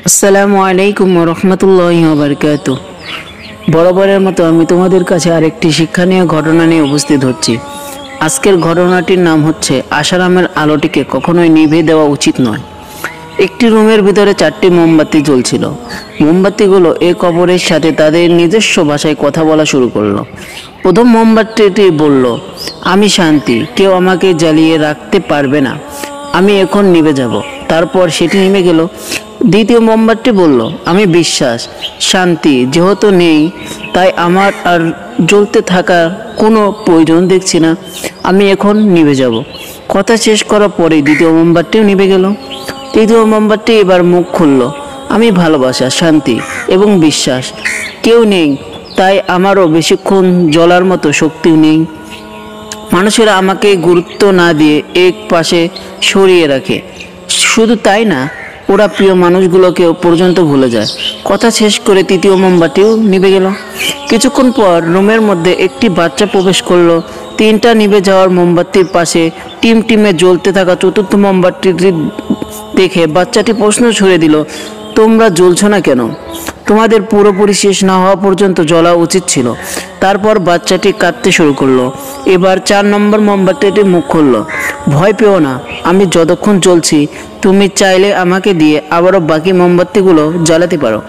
আসসালামু আলাইকুম রহমতুল্লাহি ওয়া বারাকাতুহু। বরাবরের মতো আমি তোমাদের কাছে আরেকটি শিক্ষণীয় ঘটনা নিয়ে উপস্থিত হচ্ছি। আজকের ঘটনাটির নাম হচ্ছে আশারামের আলোটিকে কখনোই নিভে দেওয়া উচিত নয়। একটি রুমের ভিতরে 4টি মোমবাতি জ্বলছিল। মোমবাতিগুলো এই কবরের সাথে তাদের নিজস্ব ভাষায় কথা বলা শুরু করলো। প্রথম মোমবাতিটি বলল, আমি শান্তি, কেউ আমাকে জ্বালিয়ে রাখতে পারবে না, আমি এখন নিভে যাব। তারপর সেটি নেমে গেল। দ্বিতীয় মোমবাতি বলল, আমি বিশ্বাস, শান্তি যেহেতু নেই তাই আমার আর জ্বলতে থাকার কোনো প্রয়োজন দেখছি না, আমি এখন নিভে যাব। কথা শেষ করার পরে দ্বিতীয় মোমবাতিও নিভে গেল। তৃতীয় মোমবাতি এবার মুখ খুলল, আমি ভালোবাসা, শান্তি এবং বিশ্বাস, কেউ নেই তাই আমারও বেশিক্ষণ জ্বলার মতো শক্তিও নেই। মানুষেরা আমাকে গুরুত্ব না দিয়ে এক পাশে সরিয়ে রাখে। শুধু তাই না, ওরা প্রিয় মানুষগুলোকেও পর্যন্ত ভুলে যায়। কথা শেষ করে তৃতীয় মোমবাতিও নিভে গেল। কিছুক্ষণ পর রুমের মধ্যে একটি বাচ্চা প্রবেশ করলো। 3টা নিভে যাওয়ার মোমবাতির পাশে টিমে জ্বলতে থাকা চতুর্থ মোমবাতিটি দেখে বাচ্চাটি প্রশ্ন ছুড়ে দিল, তোমরা জ্বলছো না কেন? তোমাদের পুরোপুরি শেষ না হওয়া পর্যন্ত জ্বলা উচিত ছিল। তারপর বাচ্চাটি কাঁদতে শুরু করলো। এবার 4 নম্বর মোমবাতিটি মুখ খুলল, ভয় পেও না, আমি যতক্ষণ জ্বলছি তুমি চাইলে আমাকে দিয়ে আবারও বাকি মোমবাতিগুলো জ্বালাতে পারো।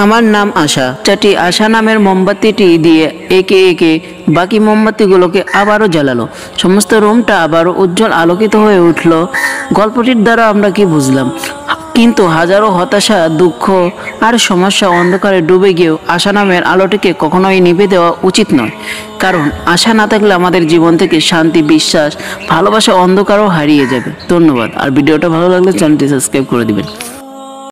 আমার নাম আশা। চাটি আশা নামের মোমবাতিটি দিয়ে একে একে বাকি মোমবাতিগুলোকে আবারও জ্বালালো। সমস্ত রুমটা আবারও উজ্জ্বল আলোকিত হয়ে উঠল। গল্পটির দ্বারা আমরা কি বুঝলাম? কিন্তু হাজারো হতাশা, দুঃখ আর সমস্যা অন্ধকারে ডুবে গিয়েও আশা নামের আলোটিকে কখনোই নিভে দেওয়া উচিত নয়। কারণ আশা না থাকলে আমাদের জীবন থেকে শান্তি, বিশ্বাস, ভালোবাসা অন্ধকারও হারিয়ে যাবে। ধন্যবাদ। আর ভিডিওটা ভালো লাগলে চ্যানেলটি সাবস্ক্রাইব করে দিবেন।